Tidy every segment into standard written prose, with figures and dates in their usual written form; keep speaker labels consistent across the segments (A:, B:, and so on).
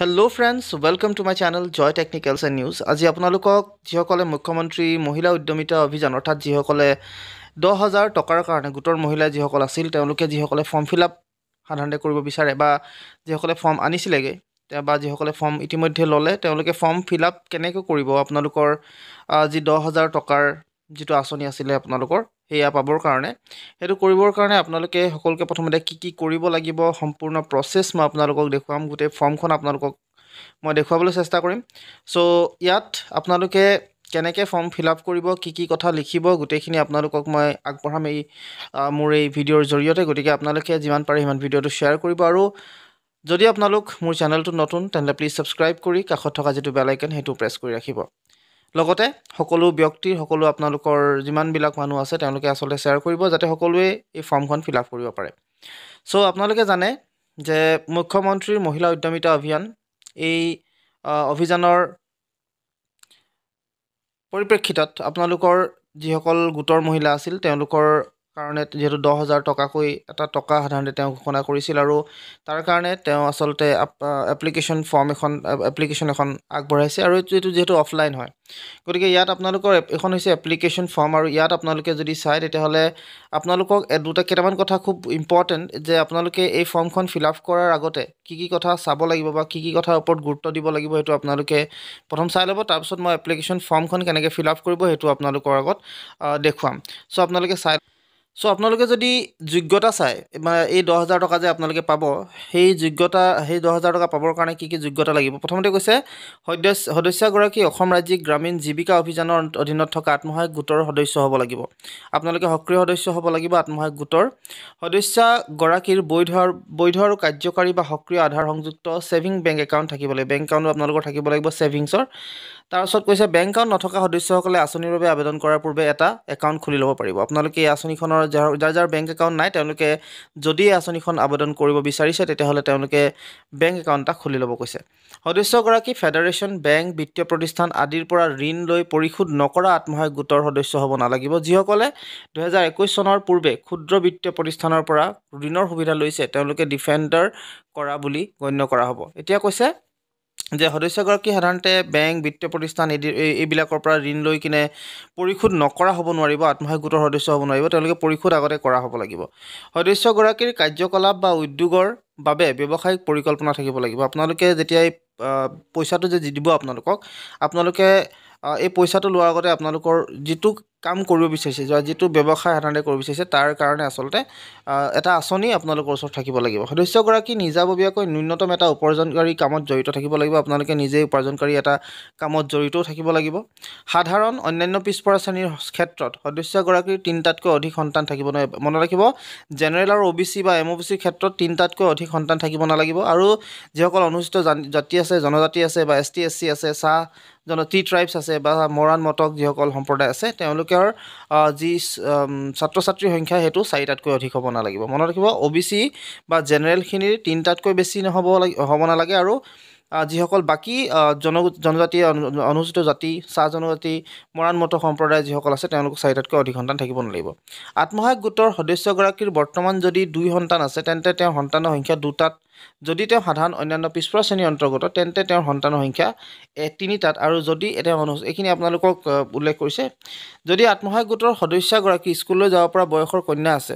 A: Hello friends, welcome to my channel Joy Technicals and News. আজি আপোনালোকক যিসকলে মুখ্যমন্ত্ৰী মহিলা উদ্যমিতা অভিযান অৰ্থাৎ যিসকলে 10,000 টকাৰ কাৰণে গোটৰ মহিলা যিসকল আছিল তেওঁলোকে যিসকলে ফৰ্ম ফিল আপ সাধাৰণতে কৰিব বিচাৰে বা যিসকলে ফৰ্ম আনিছিলেগে বা যিসকলে ফৰ্ম ইতিমধ্যে ল'লে তেওঁলোকে ফৰ্ম ফিল আপ কেনেকৈ কৰিব আপোনালোকৰ যি 10,000 টকাৰ যিটো আঁচনি আছিলে আপোনালোকৰ হেয়া পাবৰ কাৰণে হেতু কৰিবৰ কাৰণে আপোনালোকে সকলোকে প্ৰথমতে কি কৰিব লাগিব সম্পূৰ্ণ প্ৰসেছ মই আপোনালোকক দেখুৱাম গোটেই ফৰ্মখন আপোনালোকক মই দেখুৱাবলৈ চেষ্টা কৰিম সো ইয়াত আপোনালোকে কেনেকৈ ফৰ্ম ফিল আপ কৰিব কি কথা লিখিব গোটেইখিনি আপোনালোকক মই আগবঢ়াম এই মোৰ এই ভিডিঅ'ৰ জৰিয়তে গতিকে আপোনালোকে যিমান পাৰে সিমান ভিডিঅ'টো শ্বেয়াৰ কৰিব আৰু যদি আপোনালোক মোৰ চেনেলটো নতুন তেন্তে প্লিজ সাবস্ক্ৰাইব কৰি কাষত থকা যেটো বেল আইকন হেতু প্ৰেছ কৰি ৰাখিব লগতে সকলো ব্যক্তিৰ সকলো আপোনালোকৰ যিমানবিলাক মানুহ আছে তেওঁলোকে আসলে শ্বেয়াৰ কৰিব যাতে সকলোৱে এই ফৰ্মখন ফিল আপ কৰিব পাৰে সো আপোনালোকে জানে যে মুখ্যমন্ত্ৰীৰ মহিলা উদ্যমিতা অভিযান এই অভিযানৰ পৰিপ্ৰেক্ষিতত আপোনালোকৰ যিসকল গোটৰ মহিলা আছিল তেওঁলোকৰ কাৰণে যেটো 10,000 টকাকৈ এটা টকা সাধাৰণতে তেওঁ ঘোষণা কৰিছিল আৰু তাৰ কাৰণে তেওঁ আসলতে এপ্লিকেশন ফৰ্ম এপ্লিকেশন এখন আগবঢ়াইছে আৰু এটো যেটো অফলাইন হয় গতিকে ইয়াত আপোনালোকৰ এখন হৈছে এপ্লিকেশন ফৰ্ম আৰু ইয়াত আপোনালোকে যদি চাই তেতিয়াহলে আপোনালোকক দুটা কেইটামান কথা খুব ইম্পৰ্টেন্ট যে আপোনালোকে এই ফৰ্মখন ফিল আপ কৰাৰ আগতে কি কথা চাব লাগিব বা কি কথাৰ ওপৰত গুৰুত্ব দিব লাগিব হেতু আপোনালোকে প্ৰথম চাই ল'ব তাৰ পিছত মই এপ্লিকেশন ফৰ্মখন কেনেকৈ ফিল আপ কৰিব হেতু আপোনালোকৰ আগত দেখুৱাম সো আপোনালোকে চাই সো আপোনালোকে যদি যোগ্যতা চাই এই 10,000 টকা যে আপোনালোকে পাব সেই যোগ্যতা সেই 10,000 টকা পাবৰ কাৰণে কি যোগ্যতা লাগিব প্ৰথমতে কৈছে সদস্যগৰাকী অসম ৰাজ্যিক গ্ৰামীণ জীৱিকা অভিযানৰ অধীনত থকা আত্মসহায়ক গোটৰ সদস্য হ'ব লাগিব আপোনালোকে সক্ৰিয় সদস্য হ'ব লাগিব আত্মসহায়ক গোটৰ সদস্যগৰাকীৰ বৈধ আৰু কাৰ্যকাৰী বা সক্ৰিয় আধাৰ সংযুক্ত সেভিং বেংক একাউণ্ট থাকিব লাগিব বেংক একাউণ্ট আপোনালোকৰ থাকিব লাগিব সেভিংছৰ তাৰ পিছত কৈছে বেংক একাউণ্ট নথকা সদস্যসকলে আঁচনিৰ বাবে আবেদন কৰাৰ পূৰ্বে এটা একাউণ্ট খুলি ল'ব পাৰিব আপোনালোকে এই আঁচনিখনৰ যাৰ বেংক একাউণ্ট নাই তেওঁলোকে যদি এই আঁচনিখন আবেদন কৰিব বিচাৰিছে তেতিয়াহলে তেওঁলোকে বেংক একাউণ্ট এটা খুলি ল'ব কৈছে সদস্যগৰাকী ফেডাৰেচন বেংক বিত্তীয় প্ৰতিষ্ঠান আদিৰ পৰা ঋণ লৈ পৰিশোধ নকৰা আত্মসহায়ক গোটৰ সদস্য হ'ব নালাগিব যিসকলে 2021 চনৰ পূৰ্বে ক্ষুদ্ৰ বিত্তীয় প্ৰতিষ্ঠানৰ পৰা ঋণৰ সুবিধা লৈছে তেওঁলোকে ডিফেন্ডাৰ কৰা বুলি গণ্য কৰা হ'ব এতিয়া কৈছে যে সদস্যগৰাকী সাধাৰণতে বেংক বিত্তীয় প্ৰতিষ্ঠান এইবিলাকৰ পৰা ঋণ লৈ কিনে পৰিশোধ নকৰা হ'ব নোৱাৰিব আত্মসহায়ক গোটৰ সদস্য হ'ব নোৱাৰিব তেওঁলোকে পৰিশোধ আগতে কৰা হ'ব লাগিব সদস্যগৰাকীৰ কাৰ্যকলাপ বা উদ্যোগৰ বাবে ব্যৱসায়িক পৰিকল্পনা থাকিব লাগিব আপোনালোকে যেতিয়া পইচাটো যে দিব আপোনালোকে এই পইচাটো লোৱাৰ আগতে আপোনালোকৰ যেটো কাম কৰিব বিচাৰিছে যেটো ব্যৱসায় সাধাৰণতে কৰিব বিচাৰিছে তাৰ কাৰণে আসলতে এটা আঁচনি আপোনালোকৰ ওচৰত থাকিব লাগিব সদস্যগৰাকী নিজাববীয়াকৈ ন্যূনতম এটা উপাৰ্জনকাৰী কামত জড়িত থাকিব লাগিব আপোনালোকে নিজে উপাৰ্জনকাৰী এটা কামত জড়িতও থাকিব লাগিব সাধাৰণ অন্যান্য পিছপৰা শ্ৰেণীৰ ক্ষেত্ৰত সদস্যগৰাকীৰ 3টাতকৈ অধিক সন্তান থাকিব নোৱাৰিব মনত ৰাখিব জেনেৰেল আৰু ওবিসি বা এমওবিসিৰ ক্ষেত্ৰত 3টাতকৈ অধিক সন্তান থাকিব নালাগিব আৰু যিসকল অনুসূচিত জাতি আছে জনজাতি আছে বা এসটি এসসি আছে টি ট্ৰাইবছ আছে বা মৰাণ মটক যিসকল সম্প্ৰদায় আছে তেওঁলোকৰ যি ছাত্ৰ ছাত্ৰীৰ সংখ্যা হেতু 4টাতকৈ অধিক হ'ব নালাগিব মনত ৰাখিব ওবিসি বা জেনেৰেল খিনিৰ 3টাতকৈ বেছি হ'ব নালাগে আৰু যিসকল বাকি জনজাতি অনুসূচিত জাতি জনজাতি মৰাণ মটক সম্প্ৰদায় যিসকল আছে তেওঁলোক 4টাতকৈ অধিক সন্তান থাকিব নালাগিব আত্মসহায়ক গোটৰ সদস্যগৰাকীৰ বৰ্তমান যদি 2 সন্তান আছে তেন্তে তেওঁৰ সন্তানৰ সংখ্যা 2টাত যদি তেওঁ সাধাৰণ অন্যান্য পিছপৰা শ্ৰেণীৰ অন্তৰ্গত তেন্তে তেওঁৰ সন্তানৰ সংখ্যা 3টাত আৰু যদি এটা এইখিনি আপোনালোকক উল্লেখ কৰিছে যদি আত্মসহায়ক গোটৰ সদস্যগৰাকী স্কুললৈ যাব পৰা বয়সৰ কন্যা আছে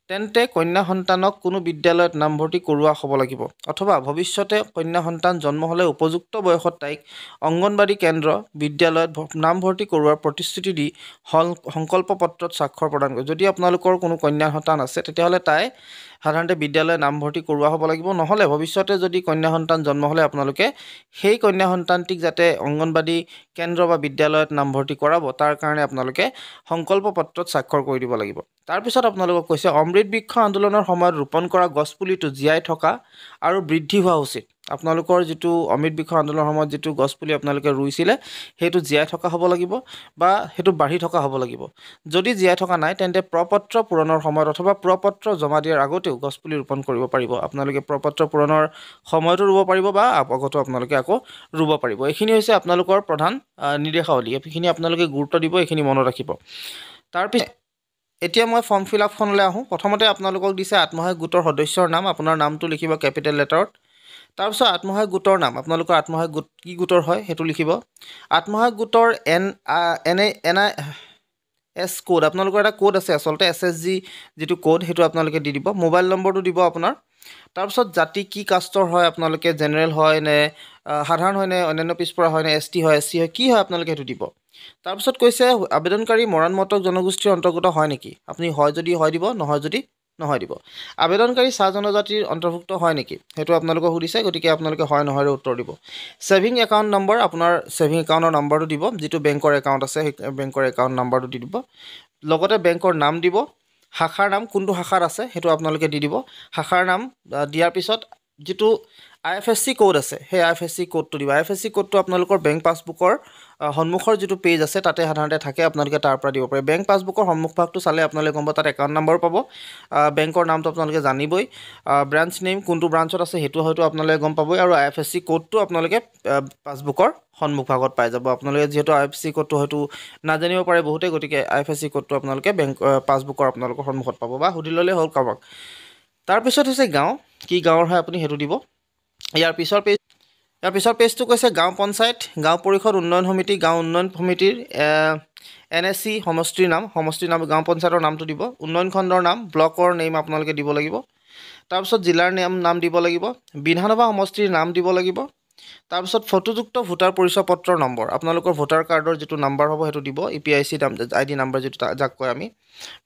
A: তেন্তে কন্যা সন্তানক কোনো বিদ্যালয়ত নামভৰ্তি কৰোৱা হ'ব লাগিব অথবা ভৱিষ্যতে কন্যা সন্তান জন্ম হ'লে উপযুক্ত বয়সত তাইক অংগনবাড়ী কেন্দ্ৰ বিদ্যালয়ত নামভৰ্তি কৰোৱাৰ প্ৰতিশ্ৰুতি দি সংকল্প পত্ৰত স্বাক্ষৰ প্ৰদান কৰে যদি আপোনালোকৰ কোনো কন্যা সন্তান আছে তেতিয়াহলে তাই সাধাৰণতে বিদ্যালয়ত নামভৰ্তি কৰোৱা হ'ব লাগিব নহলে ভৱিষ্যতে যদি কন্যা সন্তান জন্ম হ'লে আপোনালোকে সেই কন্যা সন্তানটিক যাতে অংগনবাড়ী কেন্দ্ৰ বা বিদ্যালয়ত নামভৰ্তি কৰাব তাৰ কাৰণে আপোনালোকে সংকল্প পত্ৰত স্বাক্ষৰ কৰি দিব লাগিব তাৰ পিছত আপোনালোকক কৈছে অমৃত বৃক্ষ আন্দোলনৰ সময়ত ৰোপণ কৰা গছপুলিটো জীয়াই থকা আৰু বৃদ্ধি হোৱা উচিত আপোনালোকৰ যেটো অমৃত বৃক্ষ আন্দোলনৰ সময়ত যেটো গছপুলি আপোনালোকে ৰুইছিলে হেতু জীয়াই থকা হ'ব লাগিব বা হেতু বাঢ়ি থকা হ'ব লাগিব যদি জীয়াই থকা নাই তেন্তে প্ৰপত্ৰ পূৰণৰ সময়ত অথবা প্ৰপত্ৰ জমা দিয়াৰ আগতেও গছপুলি ৰোপণ কৰিব পাৰিব আপোনালোকে প্ৰপত্ৰ পূৰণৰ সময়তো ৰুব পাৰিব বা আগতো আপোনালোকে আকৌ ৰুব পাৰিব এইখিনি হৈছে আপোনালোকৰ প্ৰধান নিৰ্দেশাৱলী এইখিনি আপোনালোকে গুৰুত্ব দিব এইখিনি মনত ৰাখিব তাৰ পিছত এতিয়া মই ফৰ্ম ফিল আপখনলৈ আহোঁ প্ৰথমতে আপোনালোকক দিছে আত্মসহায়ক গোটৰ সদস্যৰ নাম আপোনাৰ নামটো লিখিব কেপিটেল লেটাৰত তাৰপিছত আত্মসহায়ক গোটৰ নাম আপোনালোকৰ আত্মসহায়ক গোট কি গোটৰ হয় সেইটো লিখিব আত্মসহায়ক গোটৰ NIS কোড আপোনালোকৰ এটা কোড আছে আচলতে SSG যিটো কোড সেইটো আপোনালোকে দি দিব মোবাইল নম্বৰটো দিব আপোনাৰ তাৰপিছত জাতি কি কাষ্টৰ হয় আপোনালোকে জেনেৰেল হয় নে সাধাৰণ হয় নে অন্যান্য পিছপৰা হয় নে ST হয় SC হয় কি হয় আপোনালোকে সেইটো দিব তাৰপিছত কৈছে আবেদনকাৰী মৰাণ মটক জনগোষ্ঠীৰ অন্তৰ্গত হয় নেকি আপুনি হয় যদি হয় দিব নহয় যদি নহয় দিব আবেদনকাৰী চাহ জনজাতিৰ অন্তৰ্ভুক্ত হয় নেকি সেইটো আপোনালোকক সুধিছে গতিকে আপোনালোকে হয় নহয়ৰ উত্তৰ দিব সেভিং একাউণ্ট নম্বৰ আপোনাৰ সেভিং একাউণ্টৰ নম্বৰটো দিব যিটো বেংকৰ একাউণ্ট আছে সেই বেংকৰ একাউণ্ট নম্বৰটো দি দিব লগতে বেংকৰ নাম দিব শাখাৰ নাম কোনটো শাখাত আছে সেইটো আপোনালোকে দি দিব শাখাৰ নাম দিয়াৰ পিছত যিটো IFSC কোড আছে সেই IFSC কোডটো দিব IFSC কোডটো আপোনালোকৰ বেংক পাছবুকৰ সন্মুখৰ যিটো পেজ আছে তাতে সাধাৰণতে থাকে আপোনালোকে তাৰ পৰা দিব পাৰে বেংক পাছবুকৰ সন্মুখ ভাগটো চালে আপোনালোকে গম পাব তাত একাউণ্ট নম্বৰ পাব বেংকৰ নামটো আপোনালোকে জানিবই ব্ৰাঞ্চ নেম কোনটো ব্ৰাঞ্চত আছে সেইটো হয়তো আপোনালোকে গম পাবই আৰু IFSC কোডটো আপোনালোকে পাছবুকৰ সন্মুখ ভাগত পাই যাব আপোনালোকে যিহেতু IFSC কোডটো হয়তো নাজানিব পাৰে বহুতে গতিকে IFSC কোডটো আপোনালোকে বেংক পাছবুকৰ আপোনালোকৰ সন্মুখত পাব বা সুধি ল'লে হ'ল কামক তাৰপিছত হৈছে গাঁও কি গাঁৱৰ হয় আপুনি সেইটো দিব ইয়াৰ পিছৰ পেজটো কৈছে গাঁও পঞ্চায়ত গাঁও পৰিষদ উন্নয়ন সমিতি গাঁও উন্নয়ন সমিতিৰ NSC সমষ্টিৰ নাম গাঁও পঞ্চায়তৰ নামটো দিব উন্নয়ন খণ্ডৰ নাম ব্লকৰ নেম আপোনালোকে দিব লাগিব তাৰপিছত জিলাৰ নাম দিব লাগিব বিধানসভা সমষ্টিৰ নাম দিব লাগিব তাৰপিছত ফটোযুক্ত ভোটাৰ পৰিচয় পত্ৰৰ নম্বৰ আপোনালোকৰ ভোটাৰ কাৰ্ডৰ যিটো নাম্বাৰ হ'ব সেইটো দিব EPIC ID নাম্বাৰ যিটো যাক কয় আমি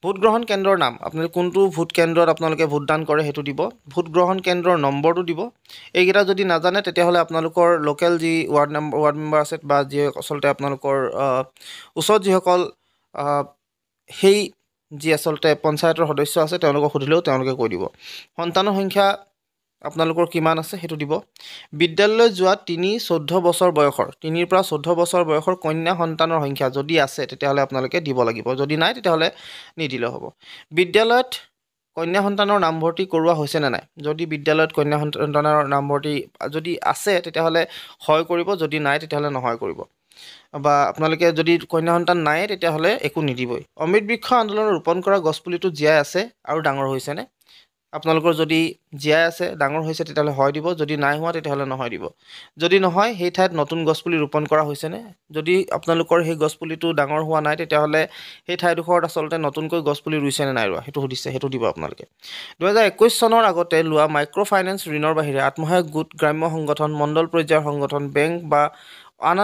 A: ভোট গ্ৰহণ কেন্দ্ৰৰ নাম আপোনালোকে কোনটো ভোট কেন্দ্ৰত আপোনালোকে ভোটদান কৰে সেইটো দিব ভোট গ্ৰহণ কেন্দ্ৰৰ নম্বৰটো দিব এইকেইটা যদি নাজানে তেতিয়াহ'লে আপোনালোকৰ লোকেল যি ৱাৰ্ড মেম্বাৰ আছে বা যি আচলতে আপোনালোকৰ ওচৰত যিসকল সেই যি আচলতে পঞ্চায়তৰ সদস্য আছে তেওঁলোকক সুধিলেও তেওঁলোকে কৈ দিব সন্তানৰ সংখ্যা আপোনালোকৰ কিমান আছে সেইটো দিব বিদ্যালয়লৈ যোৱা 3-14 বছৰ বয়সৰ 3 পৰা 14 বছৰ বয়সৰ কন্যা সন্তানৰ সংখ্যা যদি আছে তেতিয়াহ'লে আপোনালোকে দিব লাগিব যদি নাই তেতিয়াহ'লে নিদিলেও হ'ব বিদ্যালয়ত কন্যা সন্তানৰ নামভৰ্তি কৰোৱা হৈছে নে নাই যদি বিদ্যালয়ত কন্যা সন্তানৰ নামভৰ্তি যদি আছে তেতিয়াহ'লে হয় কৰিব যদি নাই তেতিয়াহ'লে নহয় কৰিব বা আপোনালোকে যদি কন্যা সন্তান নাই তেতিয়াহ'লে একো নিদিবই অমৃত বৃক্ষ আন্দোলনত ৰোপণ কৰা গছপুলিটো জীয়াই আছে আৰু ডাঙৰ হৈছেনে আপোনালোকৰ যদি জীয়াই আছে ডাঙৰ হৈছে তেতিয়াহ'লে হয় দিব যদি নাই হোৱা তেতিয়াহ'লে নহয় দিব যদি নহয় সেই ঠাইত নতুন গছপুলি ৰোপণ কৰা হৈছেনে যদি আপোনালোকৰ সেই গছপুলিটো ডাঙৰ হোৱা নাই তেতিয়াহ'লে সেই ঠাইডোখৰত আচলতে নতুনকৈ গছপুলি ৰুইছেনে নাই ৰোৱা সেইটো সুধিছে সেইটো দিব আপোনালোকে 2021 চনৰ আগতে লোৱা মাইক্ৰ' ফাইনেন্স ঋণৰ বাহিৰে আত্মসহায়ক গোট গ্ৰাম্য সংগঠন মণ্ডল পৰ্যায়ৰ সংগঠন বেংক বা আন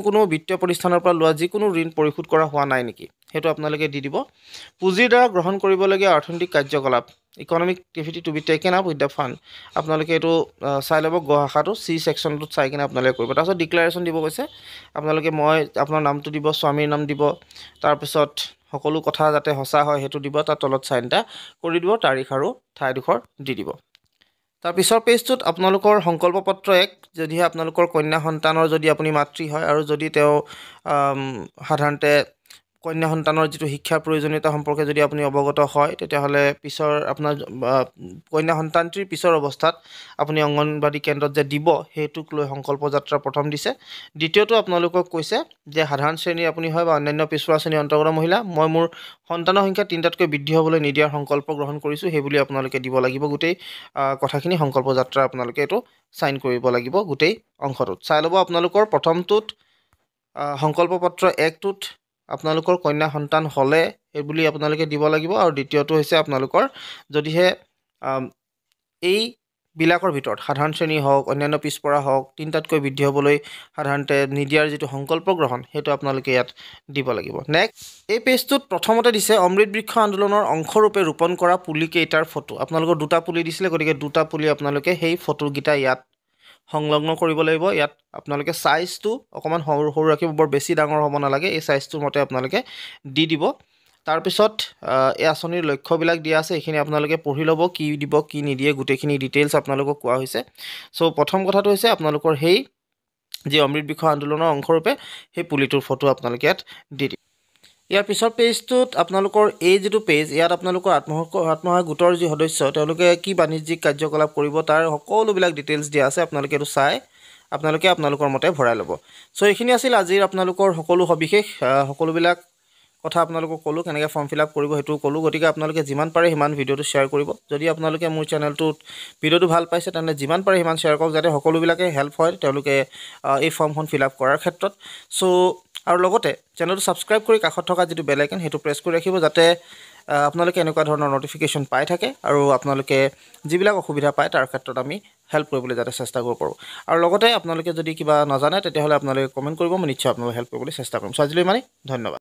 A: কোনো বিত্তীয় প্ৰতিষ্ঠানৰ পৰা লোৱা যিকোনো ঋণ পৰিশোধ কৰা হোৱা নাই নেকি সেইটো আপোনালোকে দি দিব পুঁজিৰ দ্বাৰা গ্ৰহণ কৰিবলগীয়া অৰ্থনৈতিক কাৰ্যকলাপ economic activity to be taken up with the fund আপোনালোকে এইটো চাই ল'ব গ শাখাটো C ছেকশ্যনটোত চাই কিনে আপোনালোকে কৰিব তাৰপিছত ডিক্লাৰেশ্যন দিব কৈছে আপোনালোকে আপোনাৰ নামটো দিব স্বামীৰ নাম দিব তাৰপিছত সকলো কথা যাতে সঁচা হয় সেইটো দিব তাৰ তলত চাইন এটা কৰি দিব তাৰিখ আৰু ঠাইডোখৰ দি দিব তাৰ পিছৰ পেজটোত আপোনালোকৰ সংকল্প পত্ৰ 1 যদিহে আপোনালোকৰ কন্যা সন্তানৰ যদি আপুনি মাতৃ হয় আৰু যদি তেওঁ সাধাৰণতে কন্যা সন্তানৰ যিটো শিক্ষাৰ প্ৰয়োজনীয়তা সম্পৰ্কে যদি আপুনি অৱগত হয় তেতিয়াহ'লে পিছৰ আপোনাৰ কন্যা সন্তানটিৰ পিছৰ অৱস্থাত আপুনি অংগনবাদী কেন্দ্ৰত যে দিব সেইটোক লৈ সংকল্প যাত্ৰা প্ৰথম দিছে দ্বিতীয়টো আপোনালোকক কৈছে যে সাধাৰণ শ্ৰেণীৰ আপুনি হয় বা অন্যান্য পিছপৰা শ্ৰেণীৰ অন্তৰ্গত মহিলা মই মোৰ সন্তানৰ সংখ্যা 3টাতকৈ বৃদ্ধি হ'বলৈ নিদিয়াৰ সংকল্প গ্ৰহণ কৰিছোঁ সেই বুলি আপোনালোকে দিব লাগিব গোটেই কথাখিনি সংকল্প যাত্ৰা আপোনালোকে এইটো সাইন কৰিব লাগিব গোটেই অংশটোত চাই ল'ব আপোনালোকৰ প্ৰথমটোত সংকল্প পত্ৰ 1টোত আপোনালোকৰ কন্যা সন্তান হ'লে এই বুলি আপোনালোকে দিব লাগিব আৰু দ্বিতীয়টো হৈছে আপোনালোকৰ যদিহে এই বিলাকৰ ভিতৰত সাধাৰণ শ্ৰেণী হওক অন্যান্য পিছপৰা হওক 3টাতকৈ বৃদ্ধি হ'বলৈ সাধাৰণতে নিদিয়াৰ যিটো সংকল্প গ্ৰহণ সেইটো আপোনালোকে ইয়াত দিব লাগিব নেক্সট এই পেজটোত প্ৰথমতে দিছে অমৃত বৃক্ষ আন্দোলনৰ অংশৰূপে ৰোপণ কৰা পুলি কেইটাৰ ফটো আপোনালোকৰ 2টা পুলি দিছিলে গতিকে 2টা পুলি আপোনালোকে সেই ফটোকেইটা ইয়াত সংলগ্ন কৰিব লাগিব ইয়াত আপোনালোকে সাইজটো অকমান সৰু ৰাখিব বৰ বেছি ডাঙৰ হ'ব নালাগে এই সাইজটোৰ মতে আপোনালোকে দি দিব তাৰ পিছত এই আঁচনিৰ লক্ষ্যবিলাক দিয়া আছে এইখিনি আপোনালোকে পঢ়ি ল'ব কি দিব কি নিদিয়ে গোটেইখিনি ডিটেইলছ আপোনালোকক কোৱা হৈছে সো প্ৰথম কথাটো হৈছে আপোনালোকৰ সেই যি অমৃত বৃক্ষ আন্দোলনৰ অংশৰূপে সেই পুলিটোৰ ফটো আপোনালোকে ইয়াত দি দিব ইয়াৰ পিছৰ পেজটোত আপোনালোকৰ এই যিটো পেজ ইয়াত আপোনালোকৰ আত্মসহায়ক গোটৰ যি সদস্য তেওঁলোকে কি বাণিজ্যিক কাৰ্যকলাপ কৰিব তাৰ সকলোবিলাক ডিটেইলছ দিয়া আছে আপোনালোকে এইটো চাই আপোনালোকৰ মতে ভৰাই ল'ব সো এইখিনি আছিল আজিৰ আপোনালোকৰ সকলো সবিশেষ সকলোবিলাক কথা আপোনালোকক ক'লোঁ, কেনেকৈ ফৰ্ম ফিল আপ কৰিব সেইটোও ক'লোঁ। গতিকে আপোনালোকে যিমান পাৰে সিমান ভিডিঅ'টো শ্বেয়াৰ কৰিব। যদি আপোনালোকে মোৰ চেনেলটোত ভিডিঅ'টো ভাল পাইছে তেনেহ'লে যিমান পাৰে সিমান শ্বেয়াৰ কৰক, যাতে সকলোবিলাকে হেল্প হয় তেওঁলোকে এই ফৰ্মখন ফিল আপ কৰাৰ ক্ষেত্ৰত। চ' আৰু লগতে চেনেলটো ছাবস্ক্ৰাইব কৰি কাষত থকা যিটো বেল আইকন সেইটো প্ৰেছ কৰি ৰাখিব, যাতে আপোনালোকে এনেকুৱা ধৰণৰ ন'টিফিকেশ্যন পাই থাকে আৰু আপোনালোকে যিবিলাক অসুবিধা পায় তাৰ ক্ষেত্ৰত আমি হেল্প কৰিবলৈ যাতে চেষ্টা কৰিব পাৰোঁ। আৰু লগতে আপোনালোকে যদি কিবা নাজানে তেতিয়াহ'লে আপোনালোকে কমেণ্ট কৰিব, মই নিশ্চয় আপোনালোকক হেল্প কৰিবলৈ চেষ্টা কৰিম। চ' আজিলৈ ইমানেই, ধন্যবাদ।